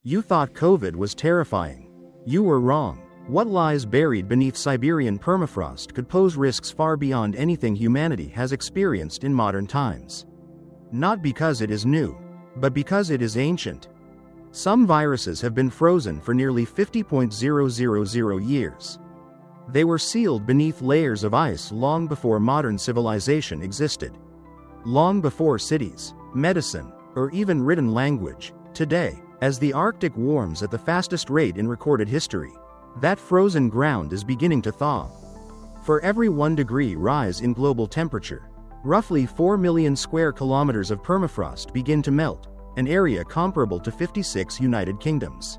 You thought COVID was terrifying. You were wrong. What lies buried beneath Siberian permafrost could pose risks far beyond anything humanity has experienced in modern times. Not because it is new, but because it is ancient. Some viruses have been frozen for nearly 50,000 years. They were sealed beneath layers of ice long before modern civilization existed. Long before cities, medicine, or even written language. Today, as the Arctic warms at the fastest rate in recorded history, that frozen ground is beginning to thaw. For every 1 degree rise in global temperature, roughly 4 million square kilometers of permafrost begin to melt, an area comparable to 56 United Kingdoms.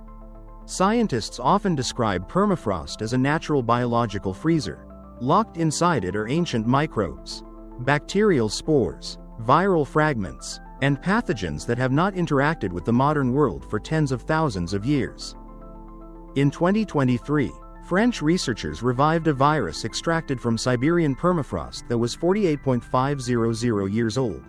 Scientists often describe permafrost as a natural biological freezer. Locked inside it are ancient microbes, bacterial spores, viral fragments, and pathogens that have not interacted with the modern world for tens of thousands of years. In 2023, French researchers revived a virus extracted from Siberian permafrost that was 48,500 years old.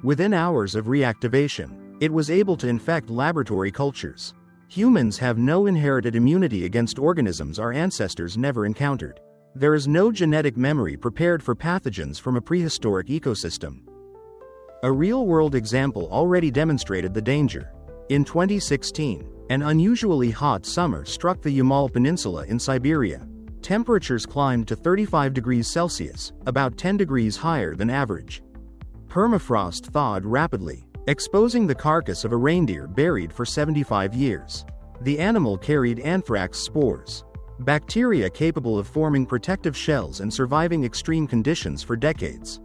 Within hours of reactivation, it was able to infect laboratory cultures. Humans have no inherited immunity against organisms our ancestors never encountered. There is no genetic memory prepared for pathogens from a prehistoric ecosystem. A real-world example already demonstrated the danger. In 2016, an unusually hot summer struck the Yamal Peninsula in Siberia. Temperatures climbed to 35 degrees Celsius, about 10 degrees higher than average. Permafrost thawed rapidly, exposing the carcass of a reindeer buried for 75 years. The animal carried anthrax spores, bacteria capable of forming protective shells and surviving extreme conditions for decades.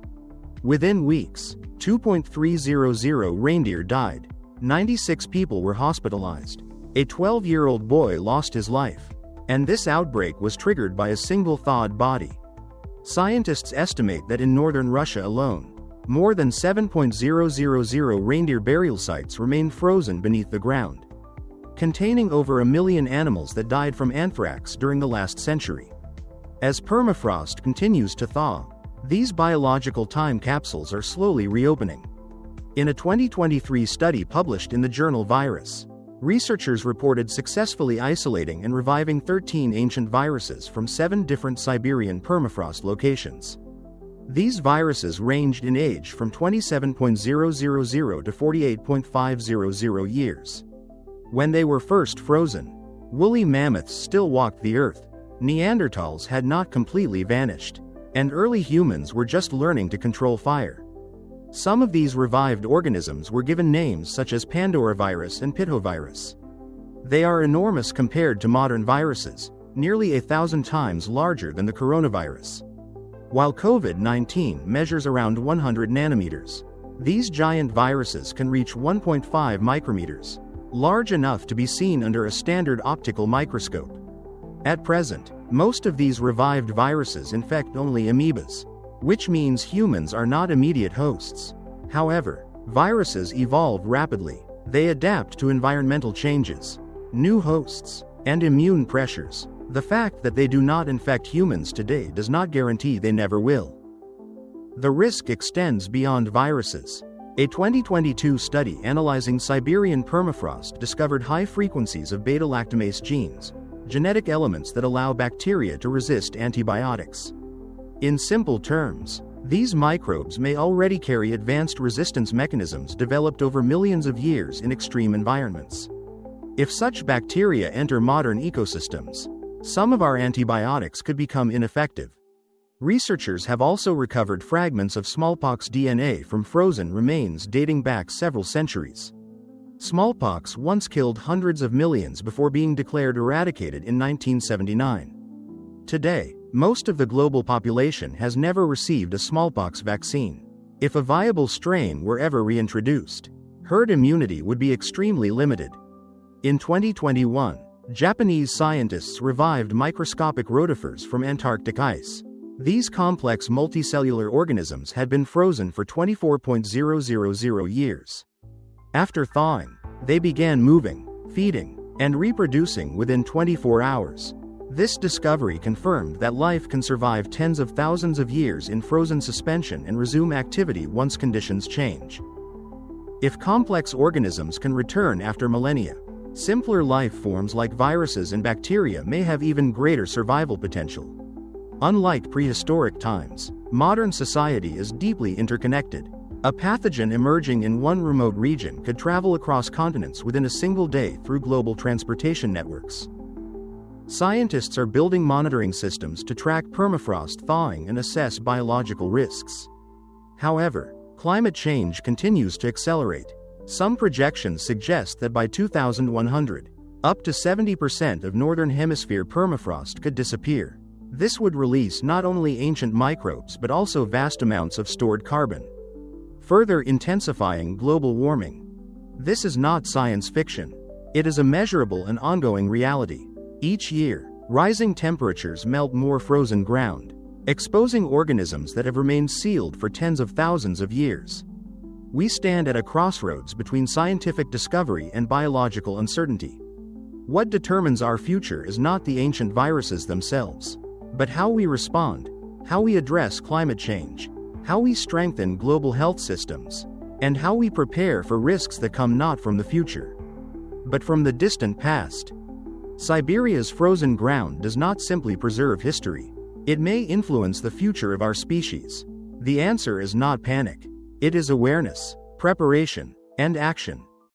Within weeks, 2,300 reindeer died. 96 people were hospitalized. A 12-year-old boy lost his life. And this outbreak was triggered by a single thawed body. Scientists estimate that in northern Russia alone, more than 7,000 reindeer burial sites remain frozen beneath the ground, containing over 1 million animals that died from anthrax during the last century. As permafrost continues to thaw, these biological time capsules are slowly reopening. In a 2023 study published in the journal Virus, researchers reported successfully isolating and reviving 13 ancient viruses from 7 different Siberian permafrost locations. These viruses ranged in age from 27,000 to 48,500 years. When they were first frozen, woolly mammoths still walked the earth, Neanderthals had not completely vanished, and early humans were just learning to control fire. Some of these revived organisms were given names such as Pandoravirus and Pitovirus. They are enormous compared to modern viruses, nearly 1,000 times larger than the coronavirus. While COVID-19 measures around 100 nanometers, these giant viruses can reach 1.5 micrometers, large enough to be seen under a standard optical microscope. At present, most of these revived viruses infect only amoebas, which means humans are not immediate hosts. However, viruses evolve rapidly. They adapt to environmental changes, new hosts, and immune pressures. The fact that they do not infect humans today does not guarantee they never will. The risk extends beyond viruses. A 2022 study analyzing Siberian permafrost discovered high frequencies of beta-lactamase genes, genetic elements that allow bacteria to resist antibiotics. In simple terms, these microbes may already carry advanced resistance mechanisms developed over millions of years in extreme environments. If such bacteria enter modern ecosystems, some of our antibiotics could become ineffective. Researchers have also recovered fragments of smallpox DNA from frozen remains dating back several centuries. Smallpox once killed hundreds of millions before being declared eradicated in 1979. Today, most of the global population has never received a smallpox vaccine. If a viable strain were ever reintroduced, herd immunity would be extremely limited. In 2021, Japanese scientists revived microscopic rotifers from Antarctic ice. These complex multicellular organisms had been frozen for 24,000 years. After thawing, they began moving, feeding, and reproducing within 24 hours. This discovery confirmed that life can survive tens of thousands of years in frozen suspension and resume activity once conditions change. If complex organisms can return after millennia, Simpler life forms like viruses and bacteria may have even greater survival potential. Unlike prehistoric times, modern society is deeply interconnected. A pathogen emerging in one remote region could travel across continents within a single day through global transportation networks. Scientists are building monitoring systems to track permafrost thawing and assess biological risks. However, climate change continues to accelerate. Some projections suggest that by 2100, up to 70% of northern hemisphere permafrost could disappear. This would release not only ancient microbes but also vast amounts of stored carbon, further intensifying global warming. This is not science fiction. It is a measurable and ongoing reality. Each year, rising temperatures melt more frozen ground, exposing organisms that have remained sealed for tens of thousands of years. We stand at a crossroads between scientific discovery and biological uncertainty. What determines our future is not the ancient viruses themselves, but how we respond, how we address climate change, how we strengthen global health systems, and how we prepare for risks that come not from the future, but from the distant past. Siberia's frozen ground does not simply preserve history. It may influence the future of our species. The answer is not panic. It is awareness, preparation, and action.